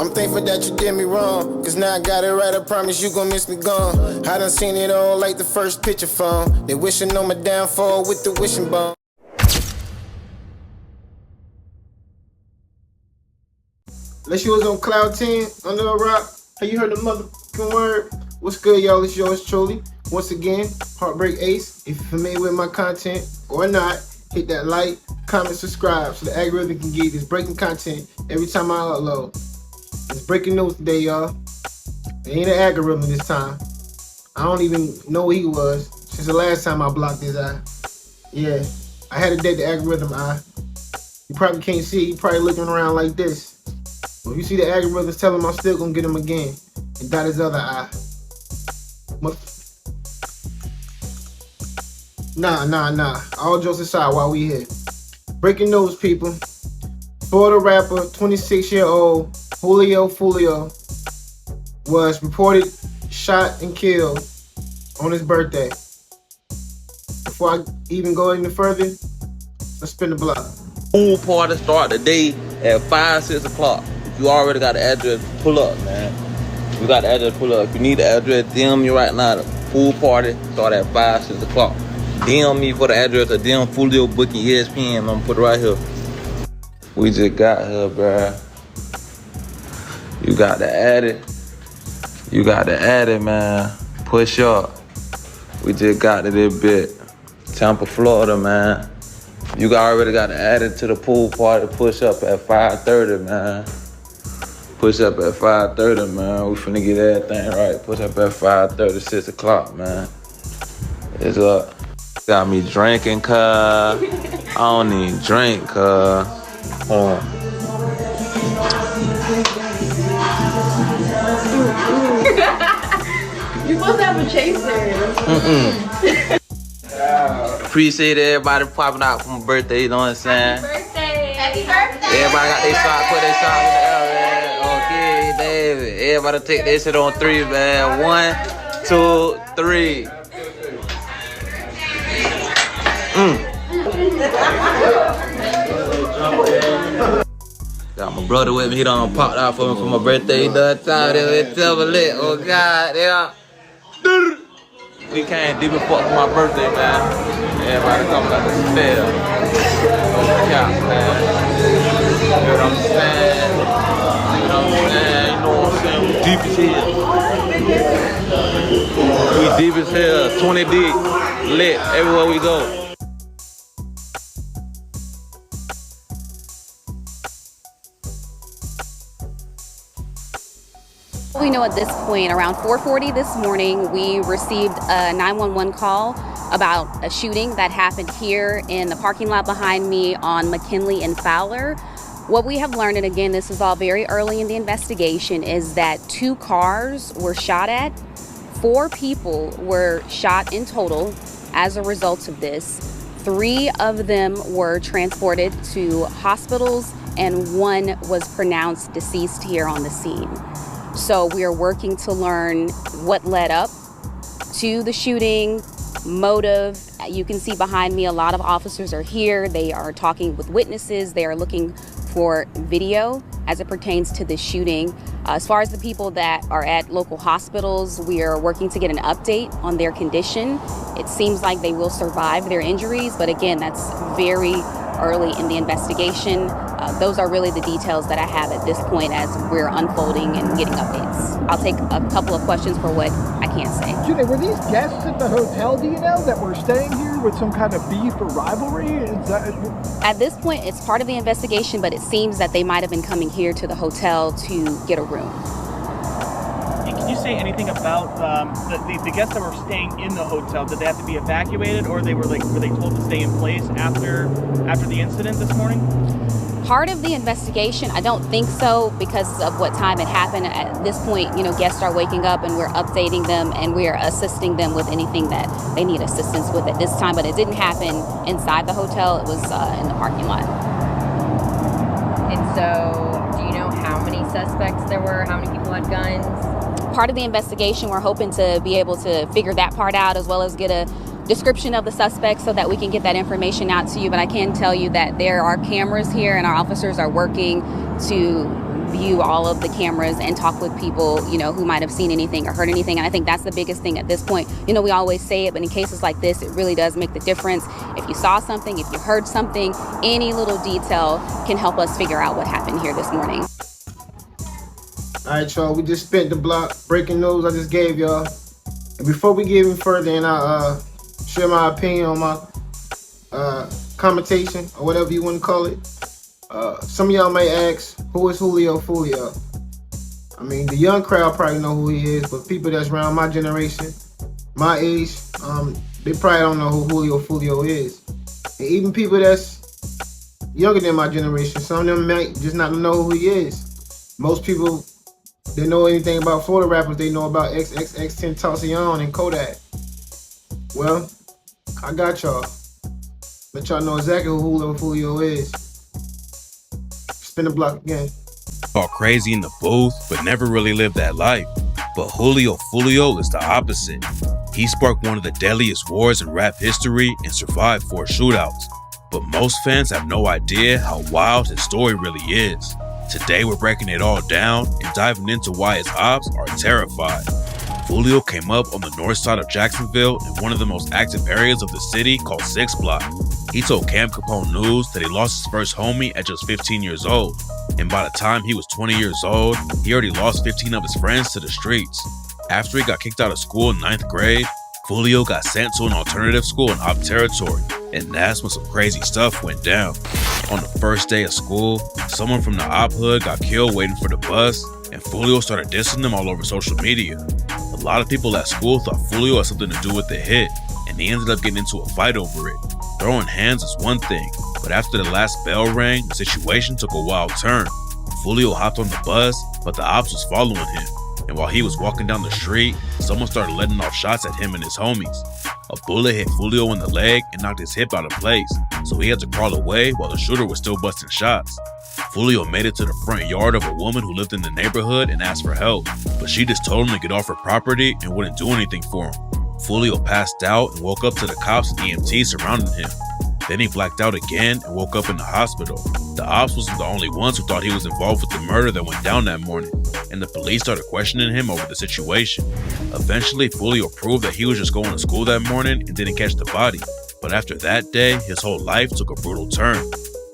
I'm thankful that you did me wrong, cause now I got it right, I promise you gon' miss me gone. I done seen it all like the first picture phone. They wishing on my downfall with the wishing bone. Unless you was on cloud 10 under a rock, have you heard the motherfucking word? What's good, y'all? It's yours truly. Once again, Heartbreak Ace. If you're familiar with my content or not, hit that like, comment, subscribe so the algorithm can get this breaking content every time I upload. It's breaking news today, y'all. It ain't an algorithm this time. I don't even know who he was since the last time I blocked his eye. Yeah, I had to date the algorithm eye. You probably can't see it. You probably looking around like this. But if you see the algorithms tell him I'm still gonna get him again and dot his other eye. Nah. All jokes aside while we here. Breaking news, people. Florida rapper, 26-year-old Julio Foolio was reported shot and killed on his birthday. Before I even go any further, let's spin the block. Pool party start today at 5, 6 o'clock. If you already got the address, pull up, man. You got the address, pull up. If you need the address, DM me right now. The pool party start at 5, 6 o'clock. DM me for the address or DM Julio booking ESPN. I'm gonna put it right here. We just got here, bruh. You got to add it. You got to add it, man. Push up. We just got to this bit. Tampa, Florida, man. You already got to add it to the pool party. Push up at 5:30, man. Push up at 5:30, man. We finna get everything right. Push up at 5:30, 6 o'clock, man. It's up. Got me drinking, cuz. I don't even drink, cuz. Hold on. You supposed to have a chaser. Appreciate everybody popping out for my birthday, you know what I'm saying? Happy birthday. Happy birthday. Everybody got their shot, put their shot in the air, man. Okay, David. Everybody take that shit on 3, man. 1, 2, 3. Got my brother with me. He done popped out for me for my birthday. He done time with double lit. Oh God, yeah. We came deep and fuck for my birthday, man. Everybody coming out the stairs. On the couch, man. You know what I'm saying? You know what I'm saying? You know what I'm saying? We deep as hell. We deep as hell. 20 deep. Lit everywhere we go. We know at this point, around 4:40 this morning, we received a 911 call about a shooting that happened here in the parking lot behind me on McKinley and Fowler. What we have learned, and again, this is all very early in the investigation, is that 2 cars were shot at. 4 people were shot in total as a result of this. 3 of them were transported to hospitals and 1 was pronounced deceased here on the scene. So we are working to learn what led up to the shooting, motive. You can see behind me a lot of officers are here. They are talking with witnesses. They are looking for video as it pertains to this shooting. As far as the people that are at local hospitals, we are working to get an update on their condition. It seems like they will survive their injuries, but again, that's very early in the investigation. Those are really the details that I have at this point as we're unfolding and getting updates. I'll take a couple of questions for what I can't say. Julie, were these guests at the hotel, do you know, that were staying here with some kind of beef or rivalry? Is that... At this point, it's part of the investigation, but it seems that they might have been coming here to the hotel to get a room. Can you say anything about the guests that were staying in the hotel? Did they have to be evacuated, or were they told to stay in place after the incident this morning? Part of the investigation, I don't think so, because of what time it happened. At this point, guests are waking up and we're updating them and we're assisting them with anything that they need assistance with at this time. But it didn't happen inside the hotel. It was in the parking lot. And so, do you know how many suspects there were? How many people had guns? Part of the investigation, we're hoping to be able to figure that part out, as well as get a description of the suspects so that we can get that information out to you. But I can tell you that there are cameras here and our officers are working to view all of the cameras and talk with people, you know, who might have seen anything or heard anything. And I think that's the biggest thing at this point. You know, we always say it, but in cases like this, it really does make the difference. If you saw something, if you heard something, any little detail can help us figure out what happened here this morning. All right, y'all, we just spent the block. Breaking news I just gave y'all. And before we get even further and I share my opinion on my commentation or whatever you want to call it, some of y'all may ask, who is Julio Foolio? I mean, the young crowd probably know who he is, but people that's around my generation, my age, they probably don't know who Julio Foolio is. And even people that's younger than my generation, some of them might just not know who he is. Most people, they know anything about Florida rappers, they know about XXX Tentacion and Kodak. Well, I got y'all. Let y'all know exactly who Julio Foolio is. Spin the block again. All crazy in the booth, but never really lived that life. But Julio Foolio is the opposite. He sparked one of the deadliest wars in rap history and survived 4 shootouts. But most fans have no idea how wild his story really is. Today we're breaking it all down and diving into why his ops are terrified. Julio came up on the north side of Jacksonville in one of the most active areas of the city called 6 Block. He told Cam Capone News that he lost his first homie at just 15 years old. And by the time he was 20 years old, he already lost 15 of his friends to the streets. After he got kicked out of school in 9th grade, Julio got sent to an alternative school in op territory, and that's when some crazy stuff went down. On the first day of school, someone from the op hood got killed waiting for the bus, and Julio started dissing them all over social media. A lot of people at school thought Julio had something to do with the hit, and he ended up getting into a fight over it. Throwing hands is one thing, but after the last bell rang, the situation took a wild turn. Julio hopped on the bus, but the ops was following him. And while he was walking down the street, someone started letting off shots at him and his homies. A bullet hit Julio in the leg and knocked his hip out of place, so he had to crawl away while the shooter was still busting shots. Julio made it to the front yard of a woman who lived in the neighborhood and asked for help, but she just told him to get off her property and wouldn't do anything for him. Julio passed out and woke up to the cops and EMTs surrounding him. Then he blacked out again and woke up in the hospital. The ops wasn't the only ones who thought he was involved with the murder that went down that morning, and the police started questioning him over the situation. Eventually, Julio proved that he was just going to school that morning and didn't catch the body. But after that day, his whole life took a brutal turn.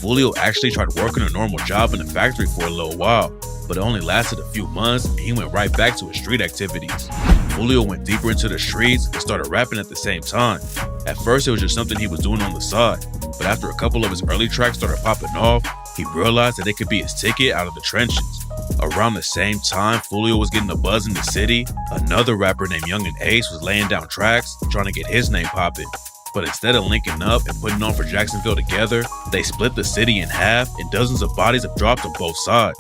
Julio actually tried working a normal job in a factory for a little while, but it only lasted a few months and he went right back to his street activities. Julio went deeper into the streets and started rapping at the same time. At first, it was just something he was doing on the side, but after a couple of his early tracks started popping off, he realized that it could be his ticket out of the trenches. Around the same time Julio was getting a buzz in the city, another rapper named Young and Ace was laying down tracks trying to get his name popping. But instead of linking up and putting on for Jacksonville together, they split the city in half and dozens of bodies have dropped on both sides.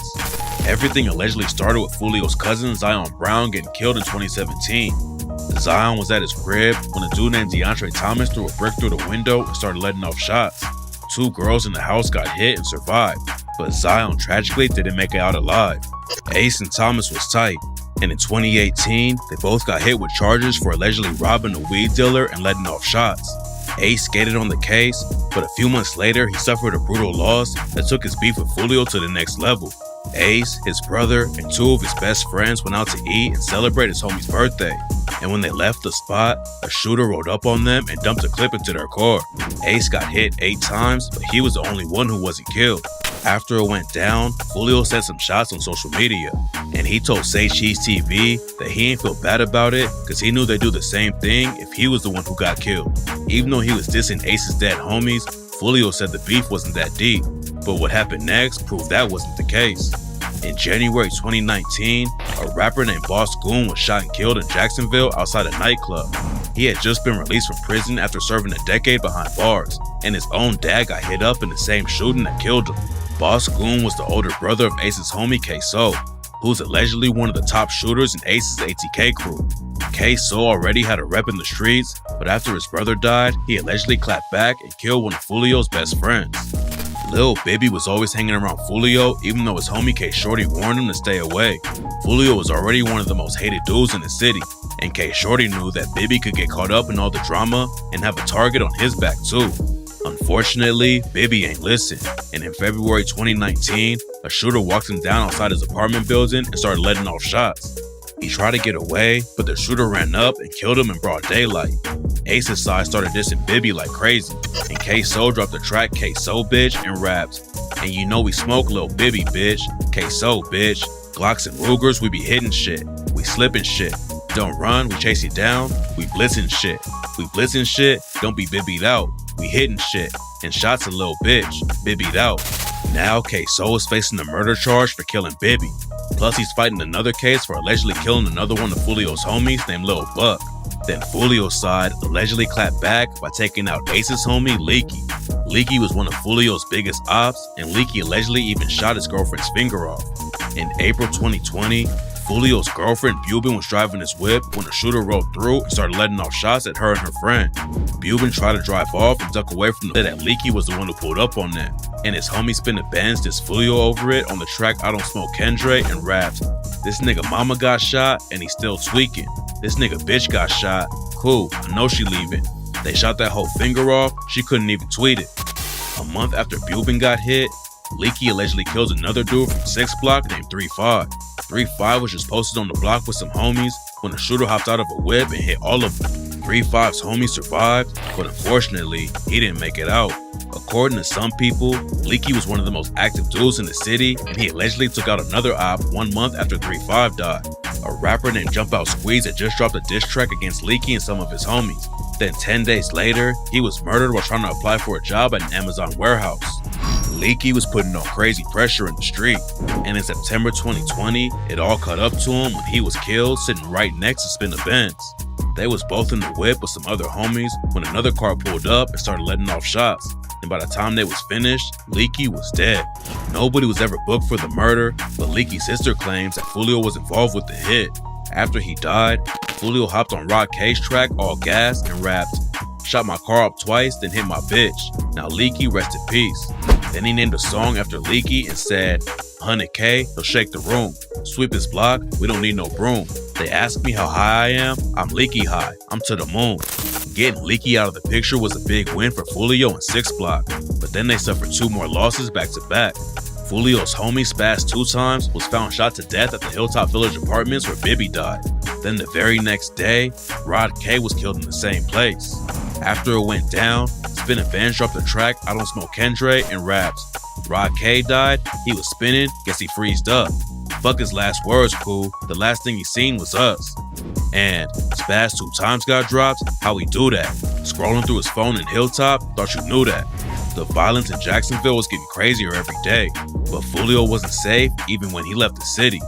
Everything allegedly started with Julio's cousin Zion Brown getting killed in 2017. Zion was at his crib when a dude named DeAndre Thomas threw a brick through the window and started letting off shots. 2 girls in the house got hit and survived, but Zion tragically didn't make it out alive. Ace and Thomas was tight, and in 2018, they both got hit with charges for allegedly robbing a weed dealer and letting off shots. Ace skated on the case, but a few months later, he suffered a brutal loss that took his beef with Julio to the next level. Ace, his brother, and 2 of his best friends went out to eat and celebrate his homie's birthday. And when they left the spot, a shooter rode up on them and dumped a clip into their car. Ace got hit 8 times, but he was the only one who wasn't killed. After it went down, Julio sent some shots on social media, and he told Say Cheese TV that he ain't feel bad about it because he knew they'd do the same thing if he was the one who got killed. Even though he was dissing Ace's dead homies, Julio said the beef wasn't that deep, but what happened next proved that wasn't the case. In January 2019, a rapper named Boss Goon was shot and killed in Jacksonville outside a nightclub. He had just been released from prison after serving a decade behind bars, and his own dad got hit up in the same shooting that killed him. Boss Goon was the older brother of Ace's homie K-So, who's allegedly one of the top shooters in Ace's ATK crew. K-So already had a rep in the streets, but after his brother died, he allegedly clapped back and killed one of Julio's best friends. Lil Bibby was always hanging around Julio, even though his homie K Shorty warned him to stay away. Julio was already one of the most hated dudes in the city, and K Shorty knew that Bibby could get caught up in all the drama and have a target on his back too. Unfortunately, Bibby ain't listen, and in February 2019, a shooter walked him down outside his apartment building and started letting off shots. He tried to get away, but the shooter ran up and killed him in broad daylight. Ace's side started dissing Bibby like crazy, and K-So dropped the track K-So bitch and rapped, "And you know we smoke Lil Bibby bitch, K-So bitch, Glocks and Rugers, we be hitting shit, we slipping shit, don't run, we chase you down, we blitzing shit, we blitzing shit, don't be Bibbied out, we hitting shit, and shots a little bitch, Bibbied out." Now K-So is facing a murder charge for killing Bibby. Plus he's fighting another case for allegedly killing another one of Foolio's homies named Lil Buck. Then Foolio's side allegedly clapped back by taking out Ace's homie Leaky. Leaky was one of Foolio's biggest ops, and Leaky allegedly even shot his girlfriend's finger off. In April 2020, Foolio's girlfriend Bubin was driving his whip when a shooter rolled through and started letting off shots at her and her friend. Bubin tried to drive off and duck away from the that Leaky was the one who pulled up on them, and his homie spin a Benz dissed Foolio over it on the track I Don't Smoke Kendre and rapped, "This nigga mama got shot and he's still tweaking. This nigga bitch got shot. Cool, I know she leaving. They shot that whole finger off, she couldn't even tweet it." A month after Bubin got hit, Leaky allegedly kills another dude from 6th block named 3-5. 3-5 was just posted on the block with some homies when a shooter hopped out of a whip and hit all of them. 3-5's homies survived, but unfortunately, he didn't make it out. According to some people, Leaky was one of the most active dudes in the city, and he allegedly took out another op 1 month after 3-5 died. A rapper named Jump Out Squeeze had just dropped a diss track against Leaky and some of his homies. Then 10 days later, he was murdered while trying to apply for a job at an Amazon warehouse. Leaky was putting on crazy pressure in the street, and in September 2020, it all caught up to him when he was killed sitting right next to Spin a Benz. They was both in the whip with some other homies when another car pulled up and started letting off shots, and by the time they was finished, Leaky was dead. Nobody was ever booked for the murder, but Leaky's sister claims that Foolio was involved with the hit. After he died, Foolio hopped on Rod K's track All Gas and rapped, "Shot my car up twice, then hit my bitch. Now Leaky, rest in peace." Then he named a song after Leaky and said, "100K, he'll shake the room. Sweep his block, we don't need no broom. They ask me how high I am, I'm Leaky high, I'm to the moon." Getting Leaky out of the picture was a big win for Foolio and 6th block, but then they suffered 2 more losses back to back. Foolio's homie Spaz 2 times was found shot to death at the Hilltop Village apartments where Bibby died. Then the very next day, Rod K was killed in the same place. After it went down, Spin a Benz dropped the track I Don't Smoke Kendre and rapped, "Rod K died, he was spinning, guess he freezed up. Fuck his last words, cool, the last thing he seen was us." And Spaz 2 times got dropped, how he do that? Scrolling through his phone in Hilltop, thought you knew that. The violence in Jacksonville was getting crazier every day, but Foolio wasn't safe even when he left the city.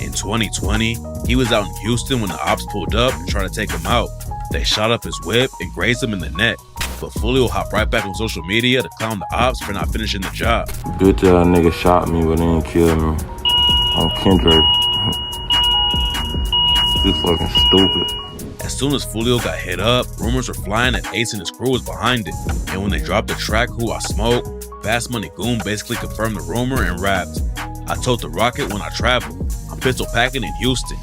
In 2020, he was out in Houston when the ops pulled up and tried to take him out. They shot up his whip and grazed him in the neck, but Foolio hopped right back on social media to clown the ops for not finishing the job. Bitch ass nigga shot me but they didn't kill me. On Kendrick. You fucking stupid. As soon as Foolio got hit up, rumors were flying that Ace and his crew was behind it. And when they dropped the track Who I Smoke, Fast Money Goon basically confirmed the rumor and rapped, "I told the Rocket when I travel, I'm pistol packing in Houston.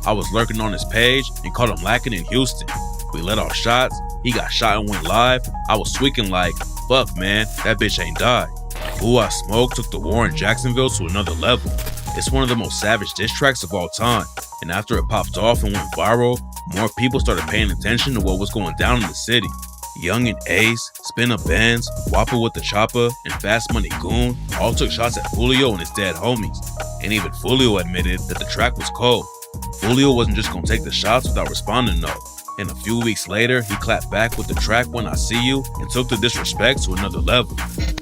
I was lurking on his page and caught him lacking in Houston. We let off shots, he got shot and went live. I was tweaking like, fuck man, that bitch ain't died." Who I Smoke took the war in Jacksonville to another level. It's one of the most savage diss tracks of all time, and after it popped off and went viral, more people started paying attention to what was going down in the city. Young and Ace, Spin a Benz, Wappa with the Chopper, and Fast Money Goon all took shots at Foolio and his dead homies, and even Foolio admitted that the track was cold. Foolio wasn't just gonna take the shots without responding though, and a few weeks later he clapped back with the track When I See You and took the disrespect to another level.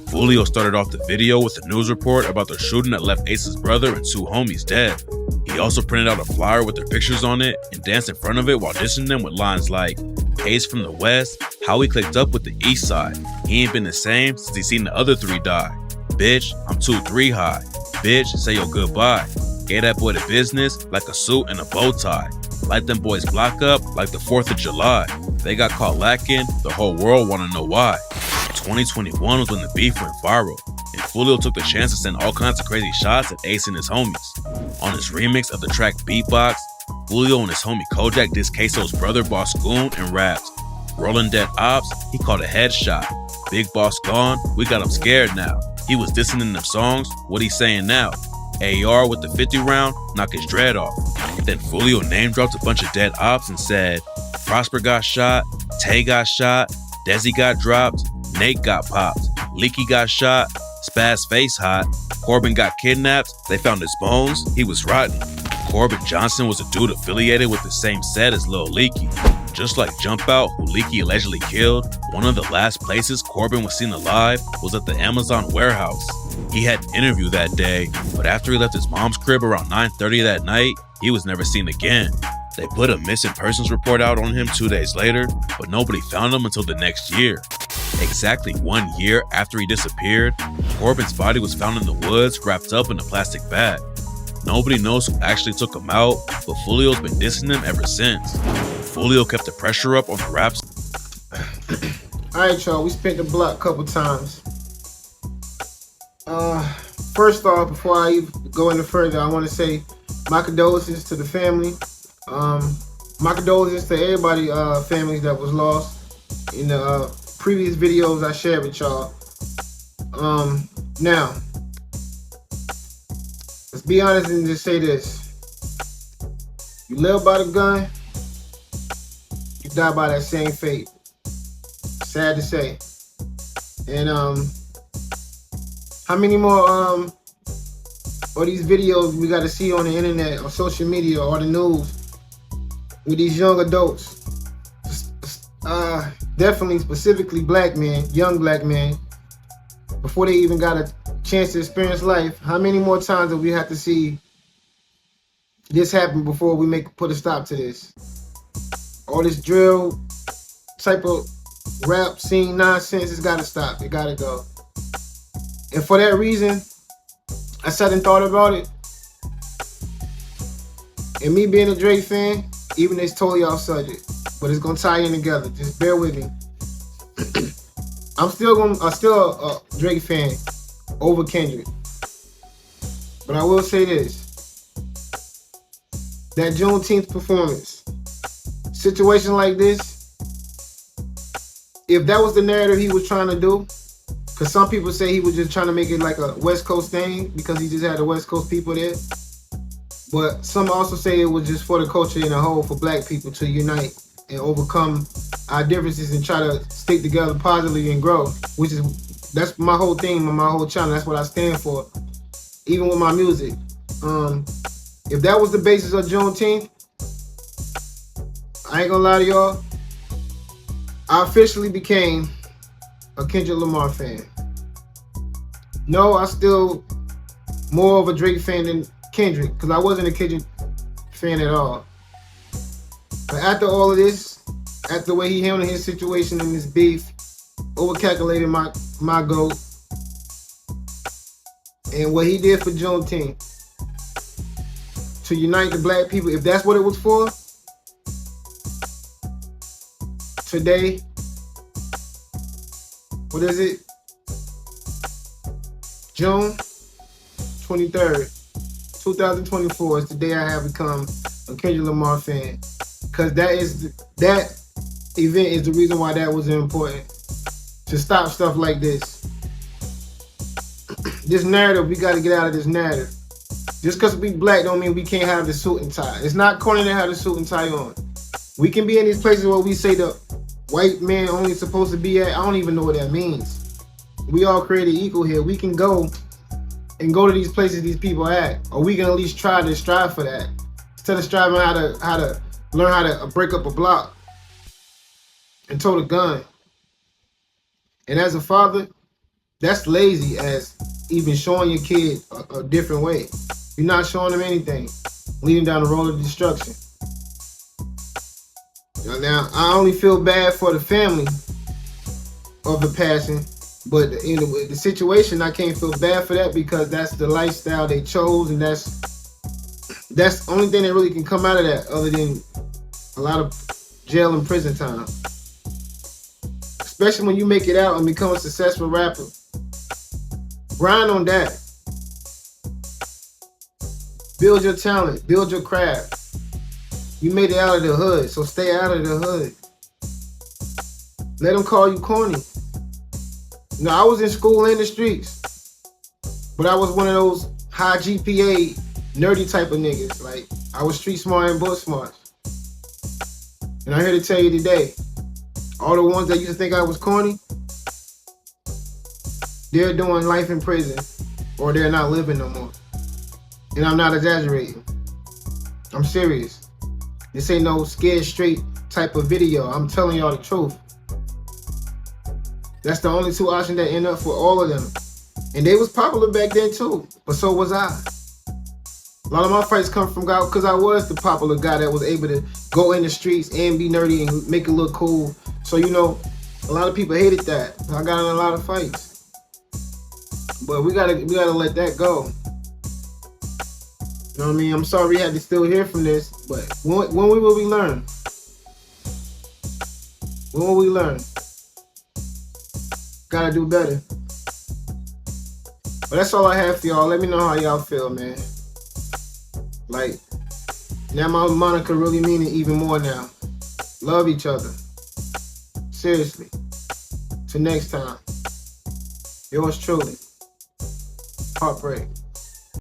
Foolio started off the video with a news report about the shooting that left Ace's brother and 2 homies dead. He also printed out a flyer with their pictures on it and danced in front of it while dissing them with lines like, "Ace from the West, how he clicked up with the East Side. He ain't been the same since he seen the other 3 die. Bitch, I'm 2-3 high. Bitch, say your goodbye. Gave that boy the business like a suit and a bow tie. Light them boys block up like the 4th of July. They got caught lacking, the whole world wanna know why." 2021 was when the beef went viral, and Foolio took the chance to send all kinds of crazy shots at Ace and his homies. On his remix of the track Beatbox, Foolio and his homie Kojak dissed Queso's brother Boss Goon and rapped, "Rolling dead ops, he called a headshot. Big boss gone, we got him scared now. He was dissing in them songs. What he saying now? AR with the 50 round, knock his dread off. Then Foolio name dropped a bunch of dead ops and said, Prosper got shot, Tay got shot, Desi got dropped, Nate got popped, Leaky got shot, Spaz face hot, Corbin got kidnapped, they found his bones, he was rotten. Corbin Johnson was a dude affiliated with the same set as Lil Leaky. Just like Jump Out, who Leaky allegedly killed, one of the last places Corbin was seen alive was at the Amazon warehouse. He had an interview that day, but after he left his mom's crib around 9:30 that night, he was never seen again. They put a missing persons report out on him 2 days later, but nobody found him until the next year. Exactly 1 year after he disappeared, Corbin's body was found in the woods wrapped up in a plastic bag. Nobody knows who actually took him out, but Foolio's been dissing him ever since. Foolio kept the pressure up on the raps. Alright, y'all, we spent the block a couple times. First off, before I even go any further, I want to say my condolences to the family. My condolences to everybody, families that was lost in the previous videos I shared with y'all. Now, let's be honest and just say this. You live by the gun, you die by that same fate. Sad to say. And how many more of these videos we got to see on the internet or social media or the news with these young adults? Definitely, specifically black men, young black men, before they even got a chance to experience life. How many more times do we have to see this happen before we put a stop to this? All this drill type of rap scene nonsense, it's gotta stop. It gotta go. And for that reason, I sat and thought about it. And me being a Drake fan, even though it's totally off subject, but it's gonna tie in together. Just bear with me. I'm still a Drake fan over Kendrick. But I will say this. That Juneteenth performance, situation like this, if that was the narrative he was trying to do, because some people say he was just trying to make it like a West Coast thing because he just had the West Coast people there. But some also say it was just for the culture in a whole, for black people to unite and overcome our differences and try to stick together positively and grow, that's my whole thing, my whole channel. That's what I stand for, even with my music. If that was the basis of Juneteenth, I ain't gonna lie to y'all, I officially became a Kendrick Lamar fan. No, I still more of a Drake fan than Kendrick, because I wasn't a Kendrick fan at all. But after all of this, after the way he handled his situation in this beef, overcalculated my goat, and what he did for Juneteenth, to unite the black people, if that's what it was for, today, what is it? June 23rd, 2024 is the day I have become a Kendrick Lamar fan. Because that event is the reason why that was important. To stop stuff like this. This narrative, we got to get out of this narrative. Just because we black don't mean we can't have the suit and tie. It's not corny to have the suit and tie on. We can be in these places where we say the white man only supposed to be at. I don't even know what that means. We all created equal here. We can go to these places these people at, or we can at least try to strive for that. Instead of striving how to learn how to break up a block and tote a gun. And as a father, that's lazy as even showing your kid a different way. You're not showing them anything, leading down the road of destruction. Now, I only feel bad for the family of the passing, but in the situation, I can't feel bad for that because that's the lifestyle they chose, and that's the only thing that really can come out of that, other than a lot of jail and prison time. Especially when you make it out and become a successful rapper. Grind on that. Build your talent, build your craft. You made it out of the hood, so stay out of the hood. Let them call you corny. No, I was in school in the streets. But I was one of those high GPA, nerdy type of niggas. Like, I was street smart and book smart. And I'm here to tell you today, all the ones that used to think I was corny, they're doing life in prison, or they're not living no more. And I'm not exaggerating. I'm serious. This ain't no scared straight type of video. I'm telling y'all the truth. That's the only two options that end up for all of them. And they was popular back then too, but so was I. A lot of my fights come from God because I was the popular guy that was able to go in the streets and be nerdy and make it look cool. So, you know, a lot of people hated that. I got in a lot of fights. But we gotta let that go. You know what I mean? I'm sorry we had to still hear from this, but when will we learn? When will we learn? Gotta do better. But that's all I have for y'all. Let me know how y'all feel, man. Like, now my moniker really meaning even more now. Love each other. Seriously. Till next time. Yours truly. Heartbreak.